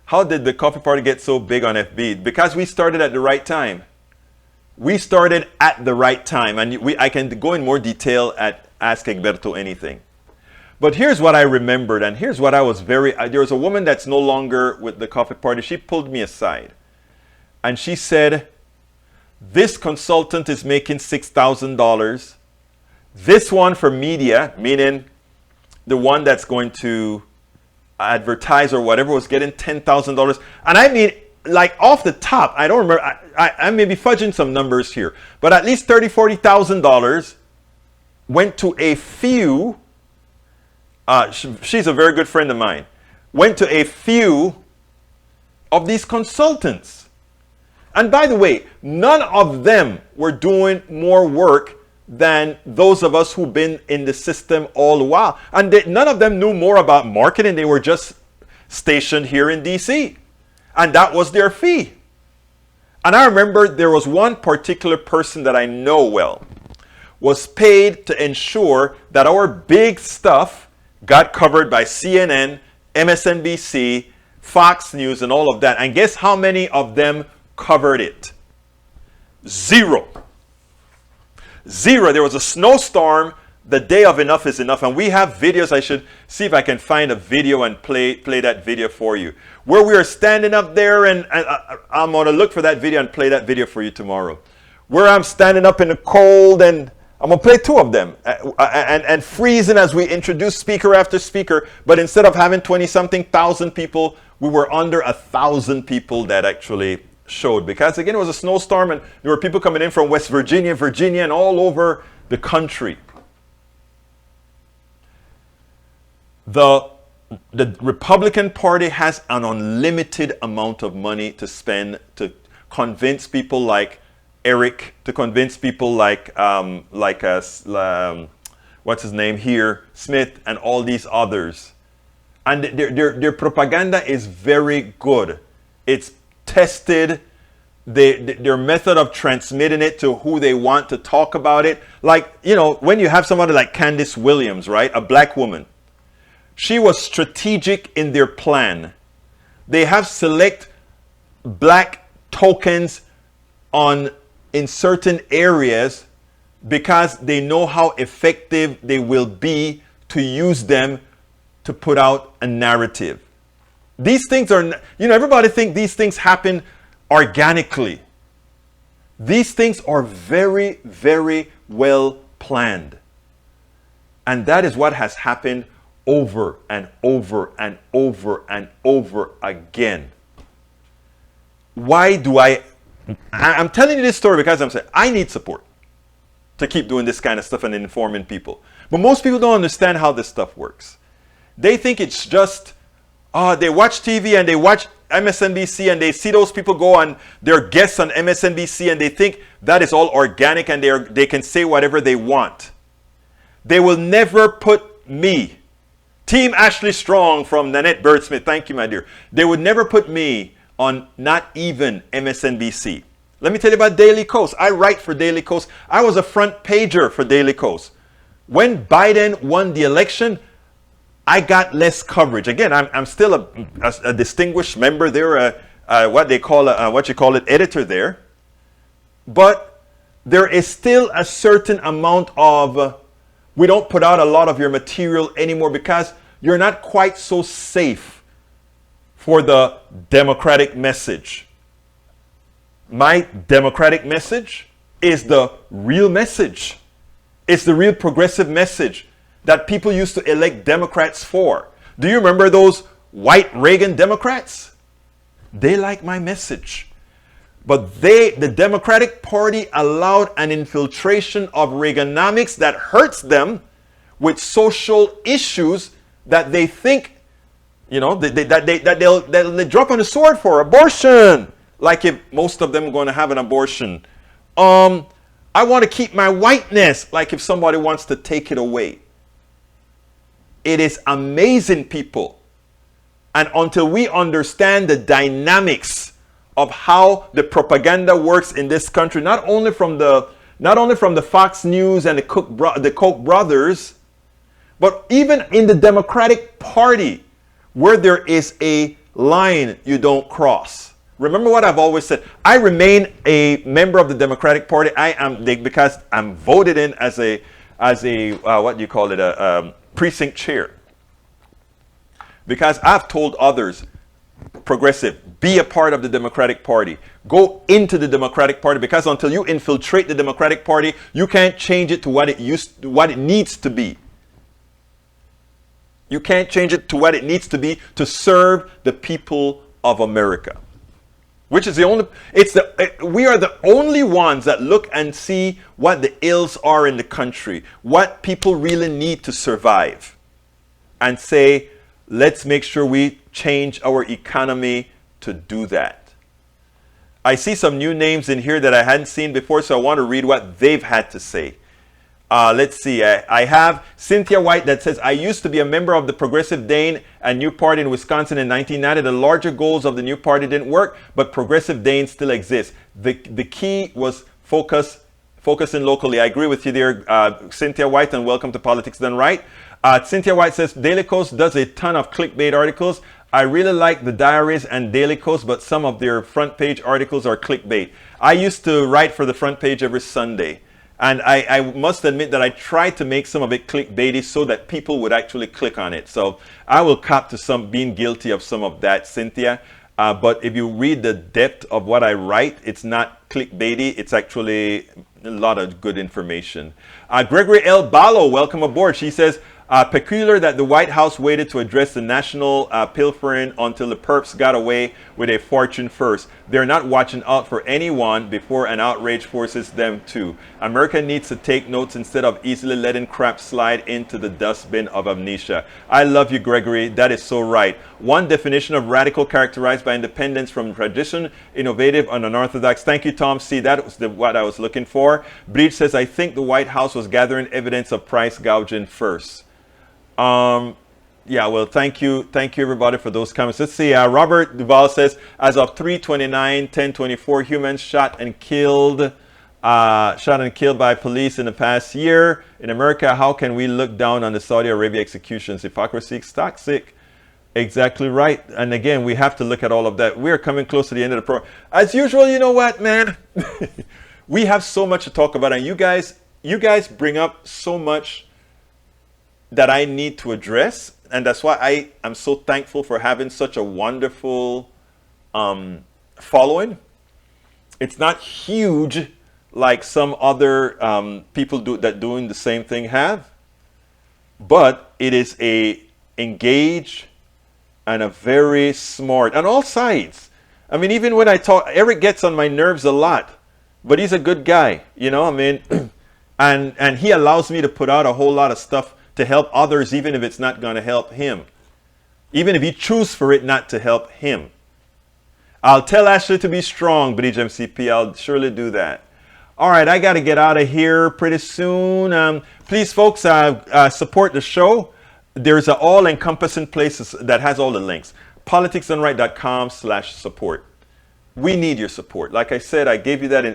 How did the Coffee Party get so big on FB? Because we started at the right time. We started at the right time, and I can go in more detail at Ask Egberto Anything. But here's what I remembered, and here's what I was there was a woman that's no longer with the Coffee Party. She pulled me aside, and she said, this consultant is making $6,000. This one for media, meaning the one that's going to advertise or whatever, was getting $10,000. And I mean, like off the top, I don't remember, I may be fudging some numbers here, but at least $30,000, $40,000 went to a few. She's a very good friend of mine. Went to a few of these consultants. And by the way, none of them were doing more work than those of us who've been in the system all the while. And none of them knew more about marketing. They were just stationed here in DC. And that was their fee. And I remember there was one particular person that I know well, was paid to ensure that our big stuff got covered by CNN, MSNBC, Fox News, and all of that. And guess how many of them covered it? Zero. Zero. There was a snowstorm the day of Enough is Enough. And we have videos. I should see if I can find a video and play that video for you. Where we are standing up there, and I'm going to look for that video and play that video for you tomorrow. Where I'm standing up in the cold, and I'm going to play two of them and freezing as we introduce speaker after speaker. But instead of having 20-something thousand people, we were under 1,000 people that actually showed. Because again, it was a snowstorm, and there were people coming in from West Virginia, and all over the country. The Republican Party has an unlimited amount of money to spend to convince people like Eric, to convince people like what's his name here, Smith, and all these others. And their propaganda is very good. It's tested. Their method of transmitting it to who they want to talk about it. Like, when you have somebody like Candace Williams, right? A black woman. She was strategic in their plan. They have select black tokens in certain areas because they know how effective they will be to use them to put out a narrative. These things are, everybody think these things happen organically. These things are very, very well planned. And that is what has happened over and over and over and over again. Why do I'm telling you this story because I'm saying I need support to keep doing this kind of stuff and informing people. But most people don't understand how this stuff works. They think it's just, they watch TV and they watch MSNBC and they see those people go on their guests on MSNBC and they think that is all organic and they can say whatever they want. They will never put me, Team Ashley Strong from Nanette Birdsmith, thank you my dear. They would never put me on not even MSNBC. Let me tell you about Daily Kos. I write for Daily Kos. I was a front pager for Daily Kos. When Biden won the election, I got less coverage. Again, I'm still a distinguished member there, what you call it, editor there. But there is still a certain amount of, we don't put out a lot of your material anymore because you're not quite so safe for the Democratic message. My Democratic message is the real message. It's the real progressive message that people used to elect Democrats for. Do you remember those white Reagan Democrats? They like my message. But the Democratic Party allowed an infiltration of Reaganomics that hurts them with social issues that they think, they'll drop on the sword for. Abortion. Like if most of them are going to have an abortion. I want to keep my whiteness. Like if somebody wants to take it away. It is amazing, people. And until we understand the dynamics of how the propaganda works in this country, not only from the Fox News and the Koch brothers, but even in the Democratic Party, where there is a line you don't cross. Remember what I've always said. I remain a member of the Democratic Party. Because I'm voted in as a precinct chair. Because I've told others, progressive, be a part of the Democratic Party. Go into the Democratic Party, because until you infiltrate the Democratic Party, you can't change it to what it needs to be. You can't change it to what it needs to be to serve the people of America. Which is we are the only ones that look and see what the ills are in the country, what people really need to survive, and say, let's make sure we change our economy to do that. I see some new names in here that I hadn't seen before, so I want to read what they've had to say. Let's see. I have Cynthia White that says, I used to be a member of the Progressive Dane and New Party in Wisconsin in 1990. The larger goals of the New Party didn't work, but Progressive Dane still exists. The key was focusing locally. I agree with you there, Cynthia White, and welcome to Politics Done Right. Cynthia White says, Daily Kos does a ton of clickbait articles. I really like the diaries and Daily Kos, but some of their front page articles are clickbait. I used to write for the front page every Sunday. And I must admit that I tried to make some of it clickbaity so that people would actually click on it. So I will cop to being guilty of some of that, Cynthia. But if you read the depth of what I write, it's not clickbaity. It's actually a lot of good information. Gregory L. Ballo, welcome aboard. She says, peculiar that the White House waited to address the national pilfering until the perps got away with a fortune first. They're not watching out for anyone before an outrage forces them to. America needs to take notes instead of easily letting crap slide into the dustbin of amnesia. I love you, Gregory. That is so right. One definition of radical characterized by independence from tradition, innovative and unorthodox. Thank you, Tom C. That was what I was looking for. Breach says, I think the White House was gathering evidence of price gouging first. Yeah, well, thank you everybody for those comments. Let's see. Robert Duval says, as of 3/29/10/24, humans shot and killed by police in the past year in America. How can we look down on the Saudi Arabia executions? Hypocrisy is toxic. Exactly right. And again, we have to look at all of that. We are coming close to the end of the program. As usual, you know what, man? We have so much to talk about, and you guys bring up so much that I need to address, and that's why I am so thankful for having such a wonderful following. It's not huge like some other people doing the same thing have, but it is a engaged and a very smart on all sides. I mean, even when I talk, Eric gets on my nerves a lot, but he's a good guy, you know. I mean, and he allows me to put out a whole lot of stuff to help others, even if it's not going to help him, even if he chooses for it not to help him. I'll tell Ashley to be strong, Bridge MCP. I'll surely do that. All right, I got to get out of here pretty soon. Please, folks, support the show. There's an all-encompassing place that has all the links. politicsdoneright.com/support. We need your support. Like I said, I gave you that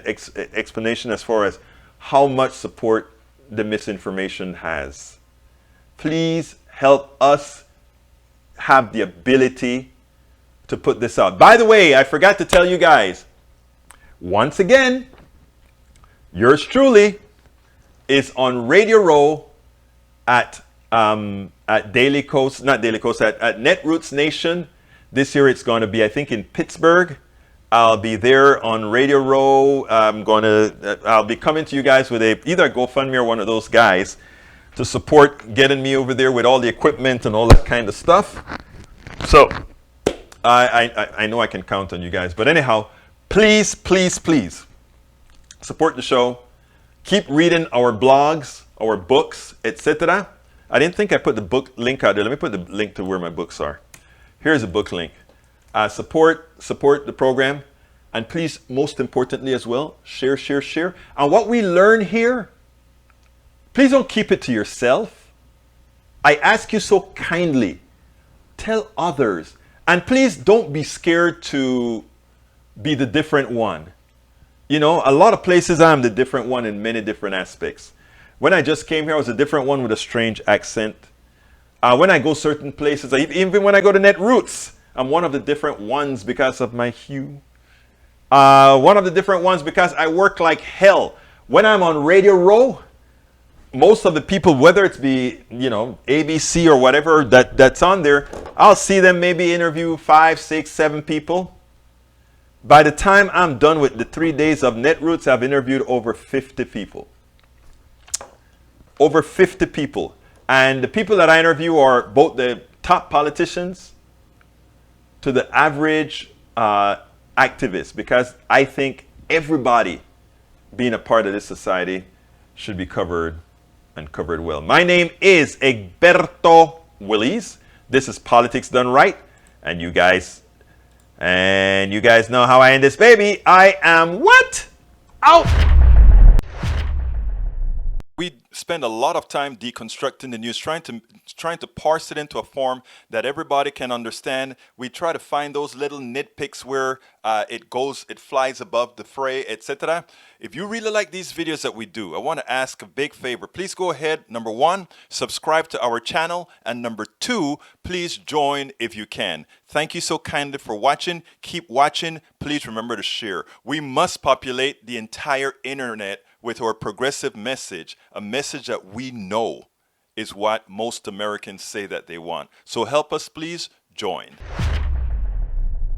explanation as far as how much support the misinformation has. Please help us have the ability to put this out. By the way, I forgot to tell you guys, once again, yours truly is on Radio Row at Daily Coast, not Daily Coast, at Netroots Nation. This year it's going to be, I think, in Pittsburgh. I'll be there on Radio Row. I'll be coming to you guys with either a GoFundMe or one of those guys to support getting me over there with all the equipment and all that kind of stuff. So I know I can count on you guys. But anyhow, please, please, please support the show. Keep reading our blogs, our books, etc. I didn't think I put the book link out there. Let me put the link to where my books are. Here's a book link. Support the program. And please, most importantly as well, share, share, share. And what we learn here, please don't keep it to yourself. I ask you so kindly, tell others. And please don't be scared to be the different one. You know, a lot of places I'm the different one in many different aspects. When I just came here, I was a different one with a strange accent. When I go certain places, even when I go to Netroots, I'm one of the different ones because of my hue. One of the different ones because I work like hell. When I'm on Radio Row, most of the people, whether it's be, you know, ABC or whatever that's on there, I'll see them maybe interview 5, 6, 7 people. By the time I'm done with the 3 days of Netroots, I've interviewed over 50 people. Over 50 people. And the people that I interview are both the top politicians to the average activist, because I think everybody being a part of this society should be covered and covered well. My name is Egberto Willies. This is Politics Done Right. And you guys know how I end this baby. I am what? Out! We spend a lot of time deconstructing the news, trying to parse it into a form that everybody can understand. We try to find those little nitpicks where it flies above the fray, etc. If you really like these videos that we do, I want to ask a big favor. Please go ahead, number 1, subscribe to our channel, and number 2, please join if you can. Thank you so kindly for watching. Keep watching. Please remember to share. We must populate the entire internet with our progressive message, a message that we know is what most Americans say that they want. So help us, please join.